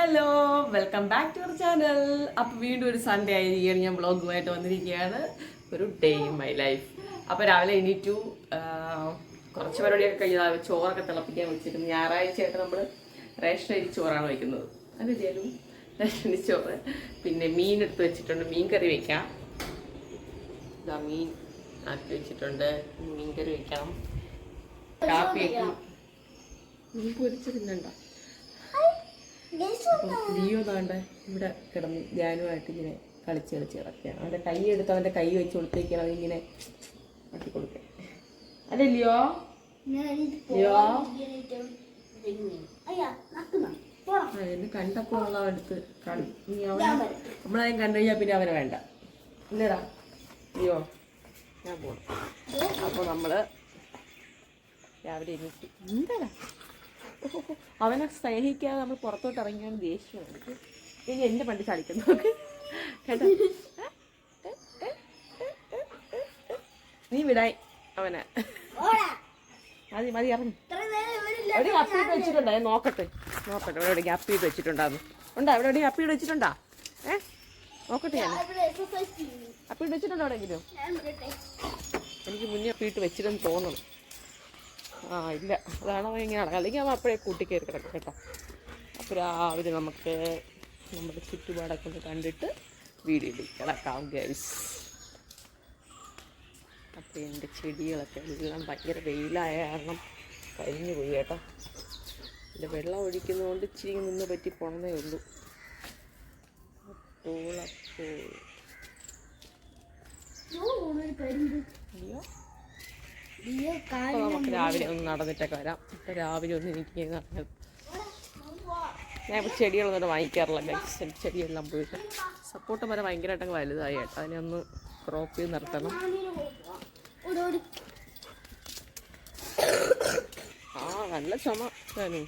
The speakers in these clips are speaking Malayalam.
Hello, welcome back to our channel. അപ്പോൾ വീണ്ടും ഒരു സൺഡേ ആയിരിക്കുകയാണ്. ഞാൻ വ്ളോഗുമായിട്ട് വന്നിരിക്കുകയാണ്. ഒരു ഡേ ഇൻ മൈ ലൈഫ്. അപ്പോൾ രാവിലെ എണീറ്റു, കുറച്ച് പരിപാടിയൊക്കെ കഴിഞ്ഞാൽ ചോറൊക്കെ തിളപ്പിക്കാൻ വെച്ചിരുന്നു. ഞായറാഴ്ചയായിട്ട് നമ്മൾ റേഷൻ അരി ചോറാണ് വയ്ക്കുന്നത്. അത് ചെയ്യലും റേഷൻ അരി ചോറ്. പിന്നെ മീൻ എടുത്ത് വെച്ചിട്ടുണ്ട്, മീൻ കറി വയ്ക്കാം. ഇതാ മീൻ ആക്കി വെച്ചിട്ടുണ്ട്, മീൻ കറി വയ്ക്കണം. കാപ്പിയൊക്കെ മീൻ പൊരിച്ച് തിന്നണ്ട. ലിയോ താണ്ട ഇവിടെ കിടന്ന് ധ്യാനമായിട്ട് ഇങ്ങനെ കളിച്ച് കിടക്കുകയാണ്. അവൻ്റെ കൈ എടുത്ത് അവൻ്റെ കൈ വെച്ച് കൊടുത്തേക്കാണ് അതിങ്ങനെ ആക്കി കൊടുക്കുക. അല്ലേ ലിയോ? ലിയോ എന്നെ കണ്ടപ്പോൾ ഉള്ള അടുത്ത് കളി. ഇനി അവൻ നമ്മളതിന് കണ്ടു കഴിഞ്ഞാൽ പിന്നെ അവനെ വേണ്ട. ഇല്ലടാ ലിയോ, ഞാൻ പോകണം. അപ്പോൾ നമ്മൾ രാവിലെ എണീറ്റ് എന്താ അവനെ സ്നേഹിക്കാതെ നമ്മൾ പുറത്തോട്ട് ഇറങ്ങിയാണ് ദേഷ്യമാണ്. ഇനി എൻ്റെ പണ്ടി ചളിക്കുന്നു കേട്ടോ. നീ വിടായി അവനെ. മതി മതി ഇറങ്ങി. എവിടെ അപ്പിയിട്ട് വെച്ചിട്ടുണ്ടോ? നോക്കട്ടെ ഇവിടെ എവിടെയെങ്കിലും അപ്പിയിട്ട് വെച്ചിട്ടുണ്ടായിരുന്നു. ഉണ്ടോ ഇവിടെ എവിടെയും അപ്പിയിട്ട് വെച്ചിട്ടുണ്ടോ? നോക്കട്ടെ ഞാൻ അപ്പിയിട്ട് വെച്ചിട്ടുണ്ടോ എവിടെയെങ്കിലും? എനിക്ക് മുന്നേ അപ്പിയിട്ട് വെച്ചിട്ടെന്ന് തോന്നണം. ഇല്ല, അതാണോ ഇങ്ങനെയാണ്. അല്ലെങ്കിൽ അവൻ അപ്പോഴേ കൂട്ടിക്കയറി കിടക്കും കേട്ടോ. അപ്പോൾ രാവിലെ നമുക്ക് നമ്മുടെ ചുറ്റുപാടൊക്കെ ഒന്ന് കണ്ടിട്ട് വീഡിയോ കിടക്കാം ഗൈസ്. അപ്പോൾ എൻ്റെ ചെടികളൊക്കെ എല്ലാം ഭയങ്കര വെയിലായ കാരണം കരിഞ്ഞു പോയി കേട്ടോ. എൻ്റെ വെള്ളം ഒഴിക്കുന്നതുകൊണ്ട് ഇച്ചിരി നിന്ന് പറ്റി പോണതേ ഉള്ളൂ. നമുക്ക് രാവിലെ ഒന്ന് നടന്നിട്ടൊക്കെ വരാം. ഇപ്പം രാവിലെ ഒന്ന് എനിക്ക് നടന്നത്. ഞാൻ ഇപ്പോൾ ചെടികളൊന്നും വാങ്ങിക്കാറില്ല ഗൈസ്. ചെടിയെല്ലാം പോയിട്ട് സപ്പോർട്ട് മരം ഭയങ്കരമായിട്ടൊക്കെ വലുതായി കേട്ടോ. അതിനെ ഒന്ന് ക്രോപ്പ് ചെയ്ത് നിർത്തണം. നല്ല ചുമ ഞാനും.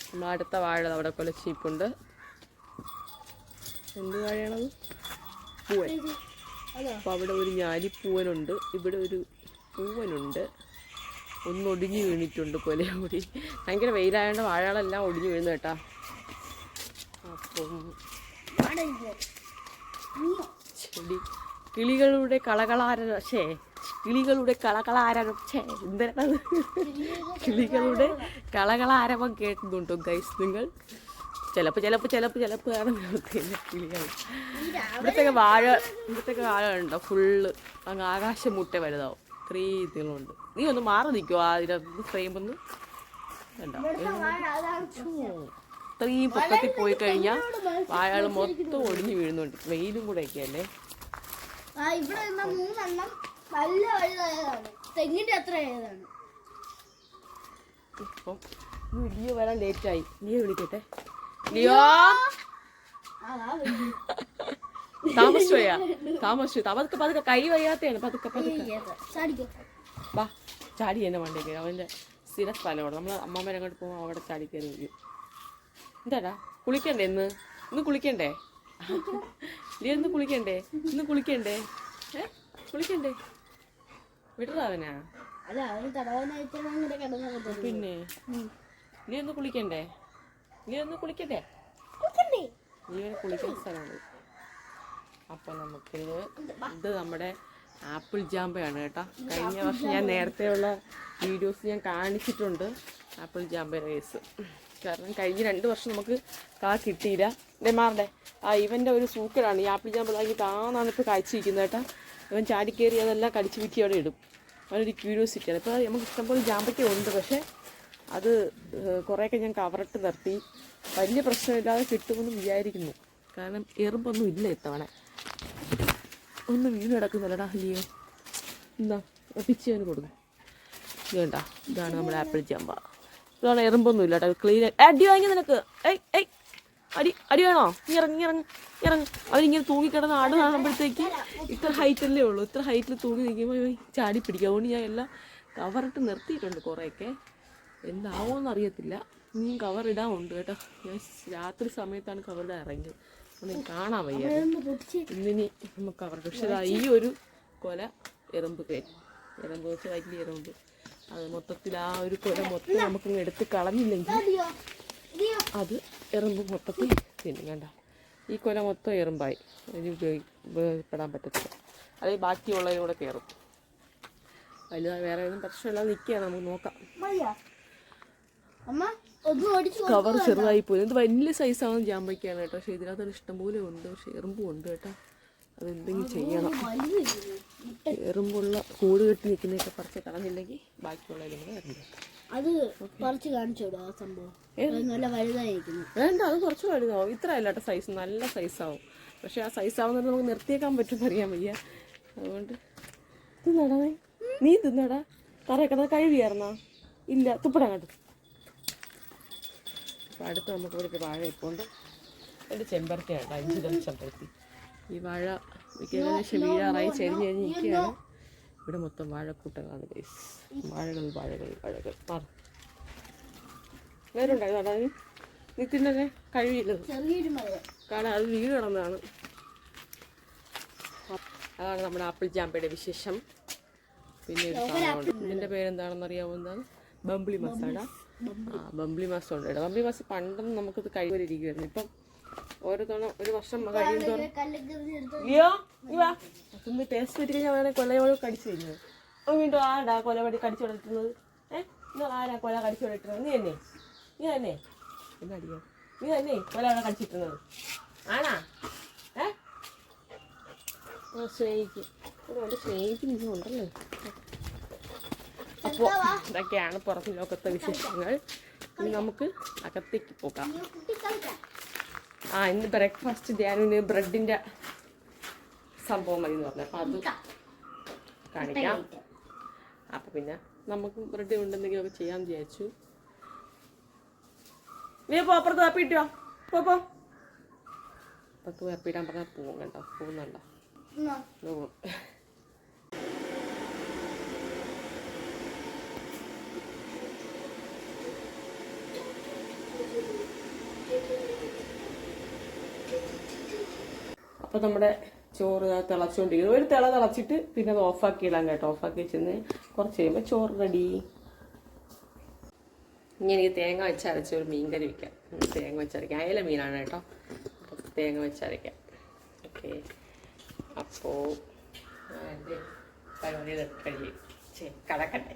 നമ്മൾ അടുത്ത വാഴ അവിടെ കൊലച്ചീപ്പുണ്ട്. എന്ത് വാഴയാണത്? പൂവൻ. അപ്പോൾ അവിടെ ഒരു ഞാലിപ്പൂവനുണ്ട്, ഇവിടെ ഒരു പൂവനുണ്ട്. ഒന്നൊടിഞ്ഞു വീണിട്ടുണ്ട് കൊലയോടി. ഭയങ്കര വെയിലായതുകൊണ്ട് വാഴകളെല്ലാം ഒടിഞ്ഞു വീഴുന്നു കേട്ടാ. അപ്പം ചെടി കിളികളുടെ കിളികളുടെ കളകളാരവം കേൾക്കുന്നുണ്ടോ ഗൈസ് നിങ്ങൾ? ചിലപ്പോൾ കാണുന്ന കിളികൾ. ഇവിടത്തേക്ക് വാഴ ഉണ്ടോ ഫുള്ള് അങ്ങ് ആകാശം മുട്ട വലുതാവും. ഇത്രയും ഇതിലുണ്ട്. നീ ഒന്ന് മാറി നിൽക്കുമോ? അതിനകത്ത് ഫ്രെയിം ഒന്ന് വേണ്ട. ഇത്രയും പൊക്കത്തിൽ പോയി കഴിഞ്ഞാൽ വാഴകൾ മൊത്തം ഒടിഞ്ഞു വീഴുന്നുണ്ട്. വെയിലും കൂടെ ഒക്കെ അല്ലേ. ഇപ്പം ലിയോ വരാൻ ലേറ്റായി. ലിയോ വിളിക്കട്ടെ. ലിയോ താമസിച്ചു. പതുക്കെ കൈ വയ്യാത്തയാണ്. പതുക്കെ വാ. ചാടി തന്നെ വണ്ടേക്ക്. അവൻ്റെ സ്ഥിര സ്ഥലമാണ്. നമ്മൾ അമ്മമ്മേനെ അങ്ങോട്ട് പോകുമ്പോൾ അവിടെ ചാടി കയറി വരും. എന്താടാ കുളിക്കണ്ടേ? ഇന്ന് കുളിക്കണ്ടേ? നീ ഇന്ന് കുളിക്കണ്ടേ? കുളിക്കണ്ടേ? വിടറാ അവനാ. പിന്നെ നീ ഒന്ന് കുളിക്കണ്ടേ? നീ കുളിക്കുന്ന സ്ഥലമാണ്. അപ്പോൾ നമുക്ക് ഇത് നമ്മുടെ ആപ്പിൾ ജാമ്പയാണ് കേട്ടോ. കഴിഞ്ഞ വർഷം ഞാൻ നേരത്തെയുള്ള വീഡിയോസ് ഞാൻ കാണിച്ചിട്ടുണ്ട് ആപ്പിൾ ജാമ്പ റേസ്. കാരണം കഴിഞ്ഞ 2 വർഷം നമുക്ക് കിട്ടിയില്ല. മാറണ്ടേ ഇവൻ്റെ ഒരു സൂക്കടാണ് ഈ ആപ്പിൾ ജാമ്പ. താന്നാണ് ഇപ്പോൾ കാഴ്ചയിരിക്കുന്നത് കേട്ടോ. ഇവൻ ചാടിക്കയറി അതെല്ലാം കടിച്ചു വിറ്റി അവിടെ ഇടും. അവനൊരു ക്യൂരിയോസിറ്റിയാണ്. ഇപ്പോൾ നമുക്ക് ഇഷ്ടംപോലെ ജാമ്പയ്ക്ക ഉണ്ട്. പക്ഷേ അത് കുറേയൊക്കെ ഞാൻ കവറിട്ട് നിർത്തി. വലിയ പ്രശ്നമില്ലാതെ കിട്ടുമെന്ന് വിചാരിക്കുന്നു. കാരണം എറുമ്പൊന്നും ഇല്ല ഇത്തവണ. ഒന്ന് വീണ് കിടക്കുന്നില്ലടാ ലിയോ. എന്താ പിച്ചവന് കൊടുക്കും. ഇതുണ്ട, ഇതാണ് നമ്മുടെ ആപ്പിൾ ജാമ്പ. ഇതാണ് എറുമ്പൊന്നും ഇല്ല കേട്ടോ. ക്ലീൻ. അടി വാങ്ങി നിനക്ക്. അടി വേണോ? ഇറങ്ങി അവനിങ്ങനെ തൂങ്ങിക്കിടന്ന് ആട് കാണുമ്പോഴത്തേക്ക് ഇത്ര ഹൈറ്റല്ലേ ഉള്ളൂ. ഇത്ര ഹൈറ്റിൽ തൂങ്ങി നിൽക്കുമ്പോൾ ചാടി പിടിക്കും. അതുകൊണ്ട് ഞാൻ എല്ലാം കവറിട്ട് നിർത്തിയിട്ടുണ്ട്. കുറേയൊക്കെ എന്താവുമെന്ന് അറിയത്തില്ല. ഇനിയും കവർ ഇടാനുണ്ട് കേട്ടോ. ഞാൻ രാത്രി സമയത്താണ് കവറിടാൻ ഇറങ്ങിയത്. ഒന്നും കാണാൻ വയ്യ. ഇന്നിനി നമുക്ക് കവറിട്ട്. പക്ഷേ ഈ ഒരു കൊല എറുമ്പ് വെച്ച് വലിയ എറുമ്പ്. അത് മൊത്തത്തിൽ ആ ഒരു കൊല മൊത്തം നമുക്ക് എടുത്ത് കളഞ്ഞില്ലെങ്കിൽ അത് എറുമ്പ് മൊത്തത്തിൽ തിന്നും. കണ്ട ഈ കൊല മൊത്തം എറുമ്പായി, അതിന് ഉപയോഗപ്പെടാൻ പറ്റത്തില്ല. അത് ബാക്കിയുള്ളതിനും കൂടെ കയറും. വലുതായി വേറെ ഒന്നും പ്രശ്നമില്ലാതെ നിൽക്കുകയാണ്. നമുക്ക് നോക്കാം. കവർ ചെറുതായി പോയി. ഇത് വലിയ സൈസാണ് ജാമ്പയ്ക്കാണ് കേട്ടോ. പക്ഷേ ഇതിനകത്ത് ഇഷ്ടംപോലെ ഉണ്ട്. പക്ഷേ എറുമ്പും ഉണ്ട് കേട്ടോ. അതെന്തെങ്കിലും ചെയ്യണം. എറുമ്പുള്ള കൂട് കെട്ടി നിൽക്കുന്നതൊക്കെ പറിച്ച് കളഞ്ഞില്ലെങ്കിൽ ബാക്കിയുള്ളതിലും കൂടെ ഇറങ്ങും. അത് കുറച്ച് കാണിച്ചോ ആ സംഭവം. നല്ല വലുതായിരിക്കുന്നു. വേണ്ട, അത് കുറച്ച് വലുതാവും. ഇത്ര അല്ലാട്ടോ സൈസ്, നല്ല സൈസാവും. പക്ഷെ ആ സൈസാവുന്നത് നമുക്ക് നിർത്തിയേക്കാൻ പറ്റുമെന്ന് അറിയാൻ വയ്യ. അതുകൊണ്ട് തിന്നടാ, നീ തിന്നടാ. തറയൊക്കെ കഴിവിയായിരുന്നാ? ഇല്ല, തുപ്പടാ കണ്ടു. അപ്പോൾ അടുത്ത് നമുക്ക് ഇവിടെ വാഴ ഇപ്പോൾ ഉണ്ട്. എൻ്റെ ചെമ്പരത്തി കേട്ടോ, 5 തരം ചെമ്പരത്തി. ഈ വാഴ ഏകദേശം വീഴാറായി ചെരിഞ്ഞ് നിൽക്കുകയാണ്. ഇവിടെ മൊത്തം വാഴക്കൂട്ടങ്ങളാണ് ഗൈസ്. വാഴകൾ മാറും. വേറുണ്ടായിരുന്നു കേട്ടോ. നീ തിന്നെ കഴിവില്ലത് കാരണം അത് വീട് കിടന്നതാണ്. അതാണ് നമ്മുടെ ആപ്പിൾ ജാമ്പയുടെ വിശേഷം. പിന്നെ ഒരു സാധനമുണ്ട്. ഇതിൻ്റെ പേരെന്താണെന്ന് അറിയാമോ? എന്താണ്? ബംബ്ലി മസാല. ബംബ്ലി മാസം ഉണ്ട് കേട്ടോ. ബംബ്ലി മാസം പണ്ടൊന്നും നമുക്കത് കഴിവരിക്കുമായിരുന്നു. ഇപ്പം ഓരോ തവണ ഒരു വർഷം കഴിയുമ്പോൾ അയ്യോ അതൊന്ന് ടേസ്റ്റ് പറ്റി കഴിഞ്ഞാൽ വേണേൽ കൊലയോട് കടിച്ചു കഴിഞ്ഞത്. വീണ്ടും ആടാ കൊലവടി കടിച്ചു കൊടുക്കുന്നത്. നിങ്ങൾ ആരാ കൊല കടിച്ചു കൊടുക്കുന്നത്? നീ തന്നെ എന്നടിയോ? നീ തന്നെ കൊല കടിച്ചിട്ടുന്നത് ആണാ? സ്നേഹിക്കുന്നുണ്ടല്ലോ. അപ്പോൾ ഇതൊക്കെയാണ് പുറത്ത് ലോകത്തെ വിശേഷങ്ങൾ. ഇനി നമുക്ക് അകത്തേക്ക് പോകാം. ഇന്ന് ബ്രേക്ക്ഫാസ്റ്റ് ധ്യാനിന് ബ്രെഡിൻ്റെ സംഭവം മതി എന്ന് പറഞ്ഞു. അപ്പം അത് കാണിക്കാം. അപ്പം പിന്നെ നമുക്ക് ബ്രെഡ് കൊണ്ട് എന്തെങ്കിലുമൊക്കെ ചെയ്യാമെന്ന് വിചാരിച്ചു. നീ പോ, അപ്പുറത്ത് കാപ്പിട്ടോ. പോ അപ്പുറത്ത് കാപ്പിയിടാൻ പറഞ്ഞാൽ പോവും കേട്ടോ. പോകുന്നുണ്ടോ? അപ്പോൾ നമ്മുടെ ചോറ് തിളച്ചുകൊണ്ടിരിക്കുന്നു. ഒരു തിളച്ചിട്ട് പിന്നെ അത് ഓഫാക്കി ഇടാം കേട്ടോ. ഓഫാക്കി വെച്ചെന്ന് കുറച്ച് കഴിയുമ്പോൾ ചോറ് റെഡി. ഇനി എനിക്ക് തേങ്ങ വെച്ചരച്ച ഒരു മീൻ കറി വയ്ക്കാം. തേങ്ങ വെച്ചരയ്ക്കാം. അയല മീനാണ് കേട്ടോ. അപ്പോൾ തേങ്ങ വെച്ചരയ്ക്കാം. ഓക്കെ, അപ്പോൾ എൻ്റെ പരിപാടി കഴിയും. കടക്കട്ടെ.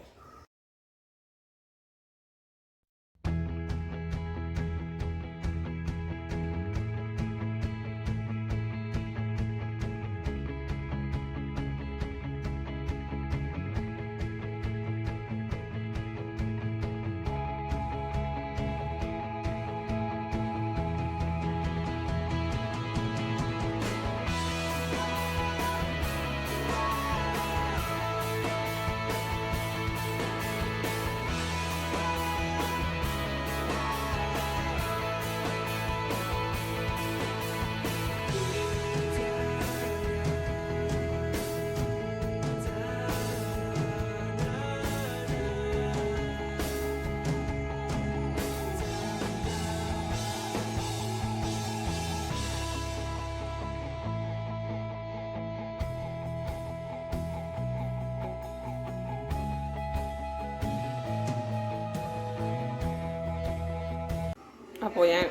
അപ്പോൾ ഞാൻ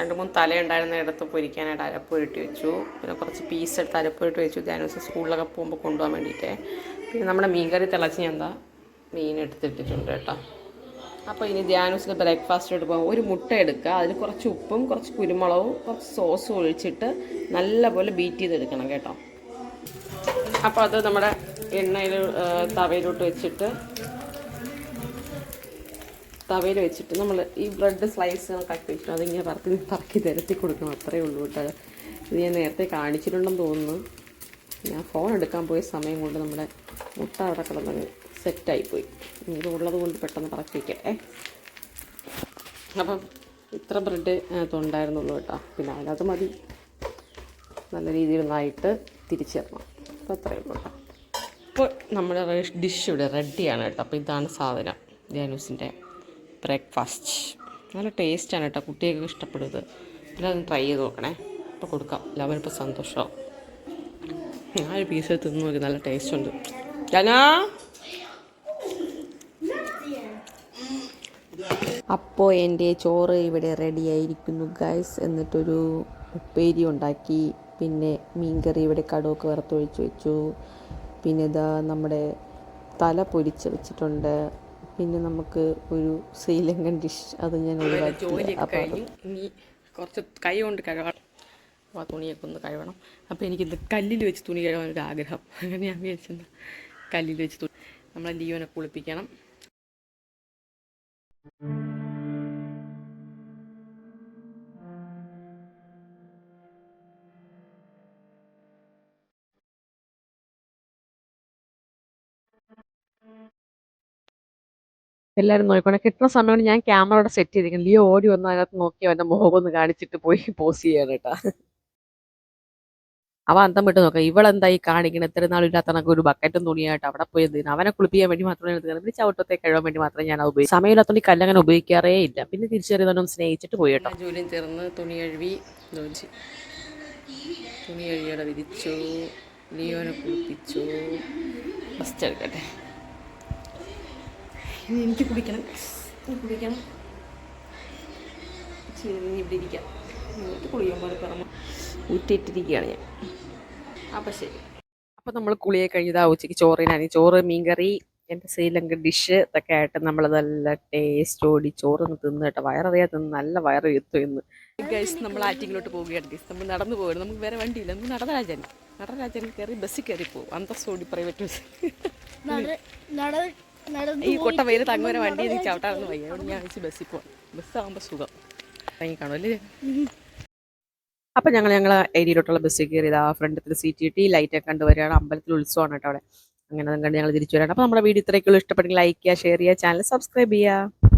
2-3 തലയുണ്ടായിരുന്ന ഇടത്ത് പൊരിക്കാനായിട്ട് അരപ്പുരട്ടി വെച്ചു. പിന്നെ കുറച്ച് പീസ് എടുത്ത് അരപ്പുരട്ടി വെച്ചു. ധ്യാനൂസ് സ്കൂളിലൊക്കെ പോകുമ്പോൾ കൊണ്ടുപോകാൻ വേണ്ടിയിട്ട്. പിന്നെ നമ്മുടെ മീൻകറി തിളച്ച് ഞാൻ മീൻ എടുത്തിട്ടിട്ടുണ്ട് കേട്ടോ. അപ്പോൾ ഇനി ധ്യാനൂസിൻ്റെ ബ്രേക്ക്ഫാസ്റ്റ് എടുക്കുക. ഒരു മുട്ട എടുക്കുക, അതിൽ കുറച്ച് ഉപ്പും കുറച്ച് കുരുമുളകും കുറച്ച് സോസും ഒഴിച്ചിട്ട് നല്ലപോലെ ബീറ്റ് ചെയ്തെടുക്കണം കേട്ടോ. അപ്പോൾ അത് നമ്മുടെ എണ്ണയിൽ തവയിലോട്ട് വെച്ചിട്ട് നമ്മൾ ഈ ബ്രെഡ് സ്ലൈസ് കട്ട് വെച്ചിട്ട് അതിങ്ങനെ പറക്കി നിരത്തി കൊടുക്കണം. അത്രയേ ഉള്ളൂ കേട്ടോ. ഇത് ഞാൻ നേരത്തെ കാണിച്ചിട്ടുണ്ടെന്ന് തോന്നുന്നു. ഞാൻ ഫോൺ എടുക്കാൻ പോയ സമയം കൊണ്ട് നമ്മുടെ മുട്ട അവിടെ കിടന്നങ്ങ് സെറ്റായിപ്പോയി. ഇത് ഉള്ളത് കൊണ്ട് പെട്ടെന്ന് പറക്കി വയ്ക്കട്ടെ. അപ്പം ഇത്ര ബ്രെഡ് ഉണ്ടായിരുന്നുള്ളൂ കേട്ടോ. പിന്നെ അതിനകത്ത് മതി. നല്ല രീതിയിൽ നന്നായിട്ട് തിരിച്ചിടണം. അപ്പോൾ അത്രയേ ഉള്ളൂ കേട്ടോ. അപ്പോൾ നമ്മുടെ ഡിഷ് ഇവിടെ റെഡിയാണ് കേട്ടോ. അപ്പോൾ ഇതാണ് സാധനം, ധ്യാനൂസിൻ്റെ ബ്രേക്ക്ഫാസ്റ്റ്. നല്ല ടേസ്റ്റാണ് കേട്ടോ. കുട്ടികൾക്ക് ഇഷ്ടപ്പെടുന്നത്. എല്ലാവരും ട്രൈ ചെയ്ത് നോക്കണേ. ഇപ്പോൾ കൊടുക്കാം. എല്ലാവരും സന്തോഷമാവും. ഞാൻ ഒരു പീസ് തിന്ന് നോക്കി. നല്ല ടേസ്റ്റ് ഉണ്ട്. ജാനാ അപ്പോൾ എൻ്റെ ചോറ് ഇവിടെ റെഡി ആയിരിക്കുന്നു ഗൈസ്. എന്നിട്ടൊരു ഉപ്പേരി ഉണ്ടാക്കി, പിന്നെ മീൻകറി ഇവിടെ കടുവൊക്കെ വറുത്തൊഴിച്ച് വെച്ചു, പിന്നെ ഇതാ നമ്മുടെ തല പൊരിച്ച് വെച്ചിട്ടുണ്ട്, പിന്നെ നമുക്ക് ഒരു ശ്രീലങ്കൻ ഡിഷ് അത് ഞാൻ ഒഴിവാക്കി. അപ്പോൾ ഇനി കുറച്ച് കൈ കൊണ്ട് കഴുകണം, അപ്പോൾ ആ തുണിയൊക്കെ ഒന്ന് കഴുകണം. അപ്പോൾ എനിക്കിത് കല്ലിൽ വെച്ച് തുണി കഴുകാനൊരു ആഗ്രഹം. അങ്ങനെ ഞാൻ വിചാരിച്ചെന്താ കല്ലിൽ വെച്ച് തുണി നമ്മളെ ലിയോനെ കുളിപ്പിക്കണം. എല്ലാവരും നോക്കിക്കോണേ, കിട്ടുന്ന സമയം കൊണ്ട് ഞാൻ ക്യാമറയുടെ സെറ്റ് ചെയ്തിരിക്കുന്നു. ലിയോ ഓടി വന്ന് അതിനകത്ത് നോക്കി അവൻ്റെ മുഖം ഒന്ന് കാണിച്ചിട്ട് പോയി പോസ് ചെയ്യാണ് കേട്ടോ. അവ അന്തം വിട്ട് നോക്കാം, ഇവളെന്താ ഈ കാണിക്കണം, എത്ര നാളില്ലാത്ത കണക്ക് ഒരു ബക്കറ്റും തുണിയായിട്ട് അവിടെ പോയി അവനെ കുളിപ്പിക്കാൻ വേണ്ടി മാത്രമേ എടുക്കുന്നത്. പിന്നെ ചവിട്ടത്തെ കഴിയാൻ വേണ്ടി മാത്രമേ ഞാൻ ഉപയോഗിക്കും. സമയമില്ലാത്തതുകൊണ്ട് ഈ കല്ലങ്ങനെ ഉപയോഗിക്കാറേ ഇല്ല. പിന്നെ തിരിച്ചറിയുന്നതൊന്നും സ്നേഹിച്ചിട്ട് പോയി കേട്ടോ. ജോലിയും ചേർന്ന് തുണി കഴുകി തുണി കഴുകിയോടെ വിരിച്ചു, ലിയോനെ കുളിപ്പിച്ചു. ഫസ്റ്റ് എടുക്കട്ടെ, ഇനി എനിക്ക് കുടിക്കണം. ഇവിടെ ഇരിക്കാം, കുളിക്കുമ്പോൾ പിറമെ ഊറ്റിയിട്ടിരിക്കുകയാണ് ഞാൻ. അപ്പം ശരി. അപ്പം നമ്മൾ കുളിയെ കഴിഞ്ഞതാ ഉച്ചയ്ക്ക് ചോറിനാണ്. ചോറ്, മീൻകറി, എൻ്റെ ശ്രീലങ്കൻ ഡിഷ് ഇതൊക്കെ ആയിട്ട് നമ്മൾ നല്ല ടേസ്റ്റോടി ചോറൊന്ന് തിന്ന് കേട്ടോ. വയററിയാതെ തിന്ന് നല്ല വയറ് എത്തും ഇന്ന് ഗൈസ്. നമ്മൾ ആറ്റിങ്ങിലോട്ട് പോവുകയാണ് ഗൈസ്. നമ്മൾ നടന്നു പോകണം, നമുക്ക് വേറെ വണ്ടിയില്ല. നമുക്ക് നടരാജൻ കയറി ബസ്സിൽ കയറി പോകും, അന്തസ്സോടി പ്രൈവറ്റ് ബസ്. ഈ കൊട്ട വെയിൽ തങ്ങുവരെ വണ്ടി എനിക്ക് ചവിട്ടാറൊന്നും വയ്യ. അവിടെ ഞാൻ വെച്ച് ബസ്സിൽ പോകാം. ബസ്സാകുമ്പോൾ സുഖം ഇറങ്ങി കാണും അല്ലേ. അപ്പം ഞങ്ങൾ ഏരിയയിലോട്ടുള്ള ബസ്സിൽ കയറിയതാ. ഫ്രണ്ടിൽ സീറ്റ് കിട്ടി, ലൈറ്റൊക്കെ കണ്ടുവരികയാണ്. അമ്പലത്തിൽ ഉത്സവമാണ് കേട്ടോ അവിടെ. അങ്ങനെ അതും കണ്ട് ഞങ്ങൾ തിരിച്ചു വരാണ്. അപ്പോൾ നമ്മുടെ വീഡിയോ ഇത്രയൊക്കെയുള്ളൂ. ഇഷ്ടപ്പെട്ടെങ്കിൽ ലൈക്ക് ചെയ്യുക, ഷെയർ ചെയ്യുക, ചാനൽ സബ്സ്ക്രൈബ് ചെയ്യുക.